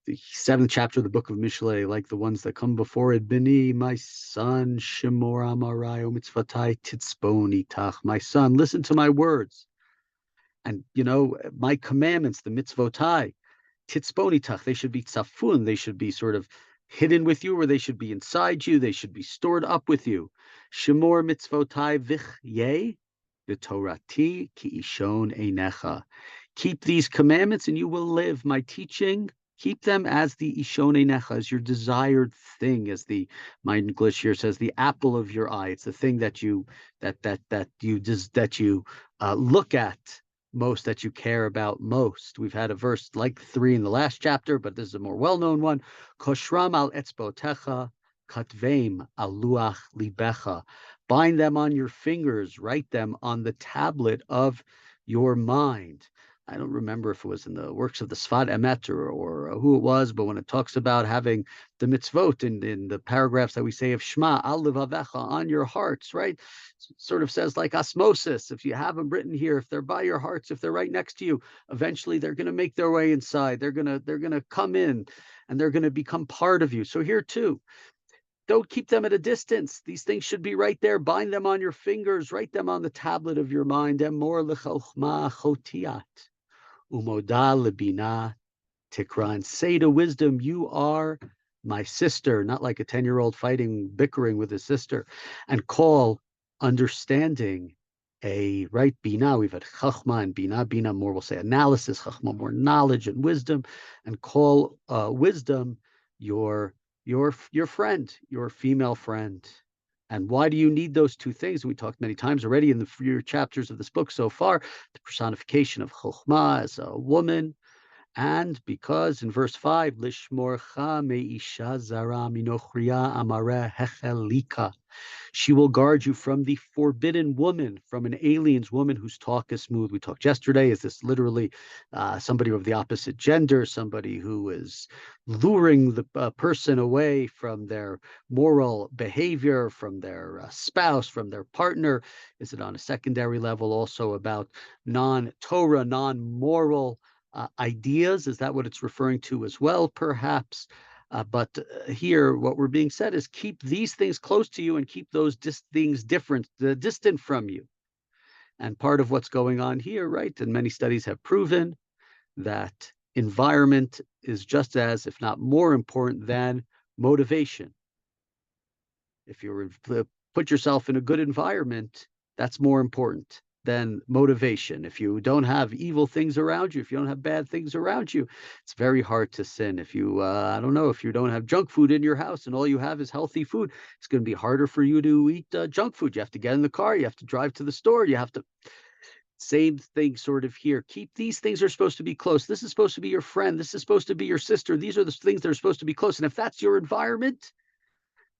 the seventh chapter of the book of Mishlei, like the ones that come before it. Bini, my son, Shemor Amarai Mitzvatai Titzboni Tach. My son, listen to my words. And, my commandments, the mitzvotai, Titzboni Tach, they should be tzafun. They should be sort of hidden with you, or they should be inside you. They should be stored up with you. Shemor mitzvotai vichyeh, v'torati ki ishon einecha. Keep these commandments and you will live. My teaching, keep them as the ishon einecha, as your desired thing, as my English here says, the apple of your eye. It's the thing that you look at most, that you care about most. We've had a verse like 3 in the last chapter, but this is a more well-known one. Koshram al etzbotecha, katveim al luach libecha. Bind them on your fingers, write them on the tablet of your mind. I don't remember if it was in the works of the Sfat Emet or who it was, but when it talks about having the mitzvot in the paragraphs that we say of Shema, al levavecha, on your hearts, right? It sort of says like osmosis. If you have them written here, if they're by your hearts, if they're right next to you, eventually they're going to make their way inside. They're going to come in and they're going to become part of you. So here too, don't keep them at a distance. These things should be right there. Bind them on your fingers. Write them on the tablet of your mind. Emor lechochma chotiat. Umoda lebina tikran. Say to wisdom, you are my sister, not like a 10-year-old bickering with his sister. And call understanding a right bina. We've had chachma and bina. Bina more, we'll say analysis. Chachma more knowledge and wisdom. And call wisdom your friend, your female friend. And why do you need those two things? We talked many times already in the few chapters of this book so far, the personification of Chokhmah as a woman. And because in verse 5, Lishmorcha me'isha zara minochriya amare hechelika. She will guard you from the forbidden woman, from an alien's woman whose talk is smooth. We talked yesterday. Is this literally somebody of the opposite gender, somebody who is luring the person away from their moral behavior, from their spouse, from their partner? Is it on a secondary level also about non-Torah, non-moral ideas? Is that what it's referring to as well, perhaps? But here, what we're being said is keep these things close to you and keep those things distant from you. And part of what's going on here, right, and many studies have proven that environment is just as, if not more important than motivation. If you put yourself in a good environment, that's more important than motivation. If you don't have evil things around you, if you don't have bad things around you, it's very hard to sin. If you, I don't know, if you don't have junk food in your house and all you have is healthy food, it's going to be harder for you to eat junk food. You have to get in the car, you have to drive to the store, you have to. Same thing sort of here. Keep these things are supposed to be close. This is supposed to be your friend. This is supposed to be your sister. These are the things that are supposed to be close. And if that's your environment,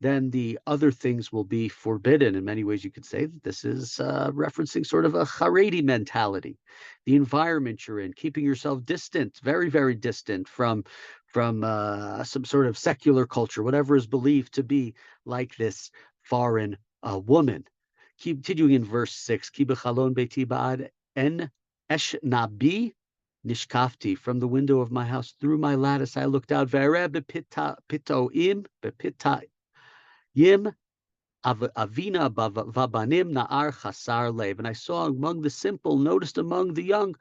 then the other things will be forbidden. In many ways, you could say that this is referencing sort of a Haredi mentality, the environment you're in, keeping yourself distant, very, very distant from some sort of secular culture, whatever is believed to be like this foreign woman. Continuing in verse 6, Ki b'chalon beiti ba'ad en esh nabi nishkafti. From the window of my house, through my lattice, I looked out. Ve'ereh b'pitoim Yim avina vabanim na'ar chasar lev. And I saw among the simple, noticed among the young,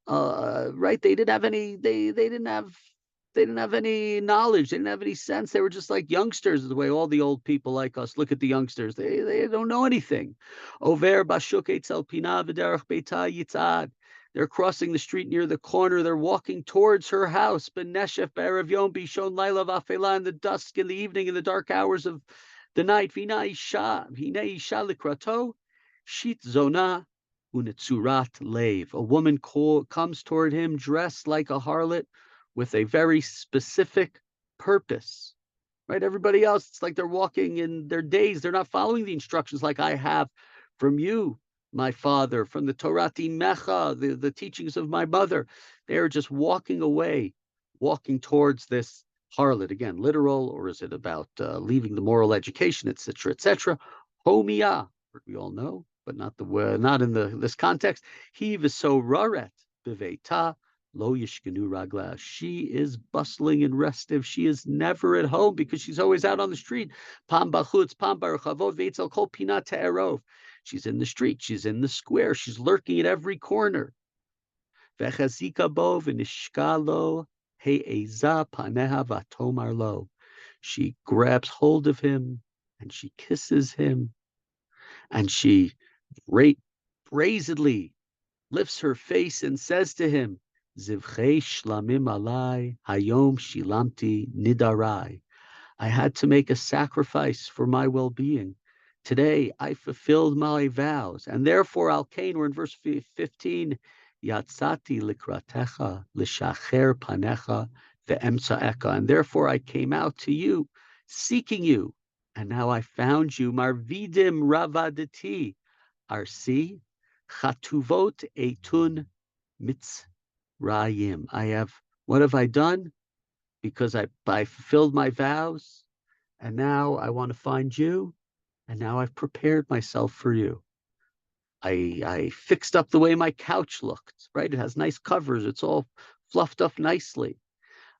right? They didn't have any. They didn't have any knowledge. They didn't have any sense. They were just like youngsters, the way all the old people like us look at the youngsters. They don't know anything. Over bashuk etzel pina v'derech beita yitzad. They're crossing the street near the corner. They're walking towards her house. Beneshef be'erev yom bishon laila v'afela, in the dusk, in the evening, in the dark hours of the night. Vina isha likrato shit zona unetzurat lev. A woman comes toward him dressed like a harlot with a very specific purpose. Right? Everybody else, it's like they're walking in their days. They're not following the instructions like I have from you, my father, from the Torati Mecha, the teachings of my mother. They are just walking away, walking towards this harlot. Again, literal, or is it about leaving the moral education, etc., etc.? Homia, we all know, but not in this context. He so raret beveta Lo yishkenu ragla. She is bustling and restive. She is never at home because she's always out on the street. Pam bachutz, pam barchavot, veitzel kol pina te'erov. She's in the street. She's in the square. She's lurking at every corner. Vechazika bo v'nishka lo he'eza paneha v'tomar lo. She grabs hold of him and she kisses him and she brazenly lifts her face and says to him, Zivchei shlamim alai, hayom shilamti nidarai. I had to make a sacrifice for my well-being. Today I fulfilled my vows, and therefore Al-Kain, we're in verse 15, Yatzati likratecha, lishacher panecha, ve'emtsaeka, and therefore I came out to you, seeking you, and now I found you, marvidim ravadati, arsi, chatuvot etun mitzrayim. What have I done? Because I fulfilled my vows, and now I want to find you, and now I've prepared myself for you. I fixed up the way my couch looked, right? It has nice covers. It's all fluffed up nicely.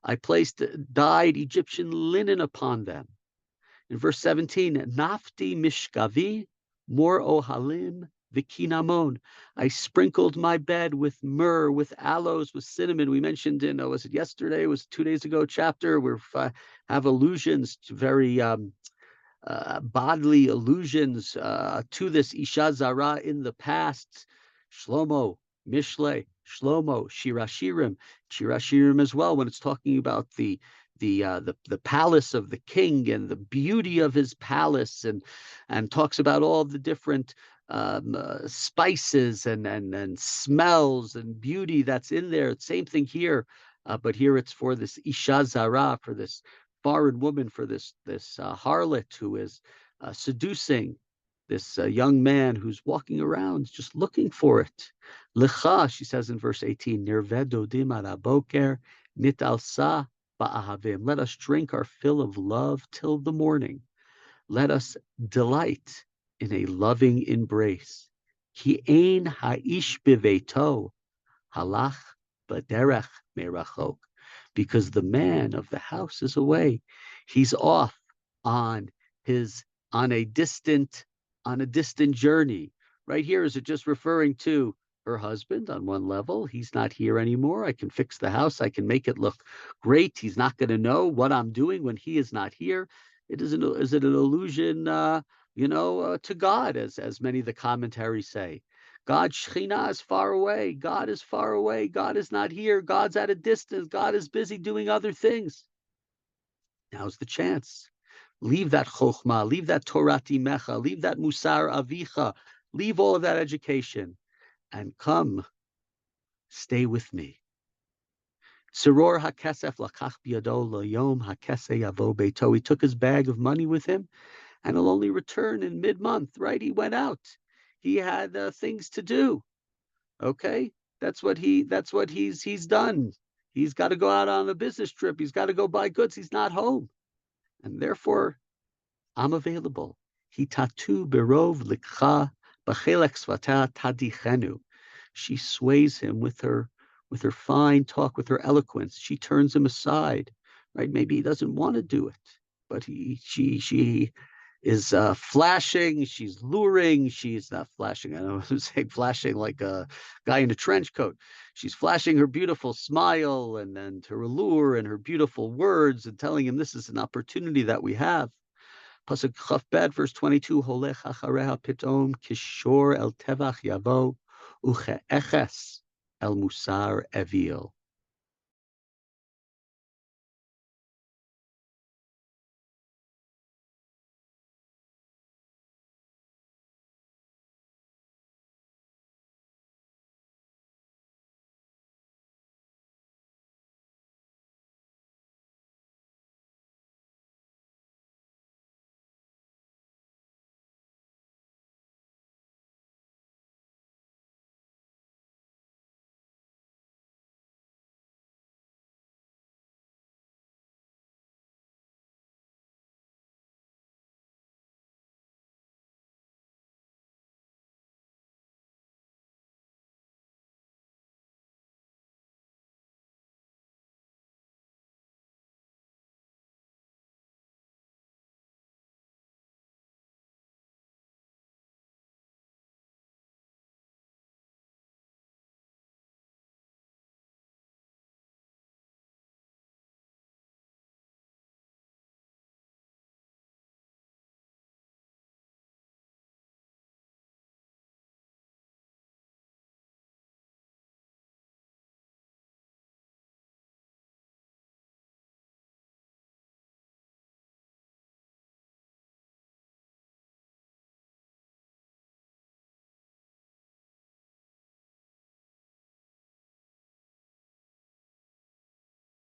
I placed dyed Egyptian linen upon them. In verse 17, Nafti mishkavi mor ohalim v'kinamon. I sprinkled my bed with myrrh, with aloes, with cinnamon. We mentioned in, was it yesterday? It was 2 days ago chapter where have allusions to very bodily allusions to this Isha Zara in the past. Shlomo, Mishlei, Shlomo, Shirashirim as well, when it's talking about the palace of the king and the beauty of his palace, and talks about all the different spices and smells and beauty that's in there. Same thing here, but here it's for this Isha Zara, for this foreign woman, for this harlot who is seducing this young man who's walking around just looking for it. Lecha, she says in verse 18, Nirvedodim araboker nitalsa ba'ahavim. Let us drink our fill of love till the morning. Let us delight in a loving embrace. Ki ein ha'ish biveito halach b'derech merachok. Because the man of the house is away. He's off on a distant journey. Right here, is it just referring to her husband on one level? He's not here anymore. I can fix the house. I can make it look great. He's not going to know what I'm doing when he is not here. Is it an allusion, to God, as many of the commentaries say? God's Shekhinah is far away. God is far away. God is not here. God's at a distance. God is busy doing other things. Now's the chance. Leave that chokhmah, leave that torati mecha, leave that musar avicha, leave all of that education, and come, stay with me. Siror hakesef lakach biyado loyom hakese yavo beito. He took his bag of money with him, and he'll only return in mid-month, right? He went out. He had things to do. Okay, that's what he's done. He's got to go out on a business trip. He's got to go buy goods. He's not home, and therefore I'm available. Hitatu berov likcha b'chelek svata tadichenu. She sways him with her fine talk, with her eloquence. She turns him aside, right? Maybe he doesn't want to do it, but she is flashing. She's luring. She's not flashing. I don't know, saying flashing like a guy in a trench coat. She's flashing her beautiful smile and her allure and her beautiful words, and telling him this is an opportunity that we have. Pasuk Chaf Bet, verse 22, Holech achareha pitom kishor el tevach yavo uche'eches el musar evil.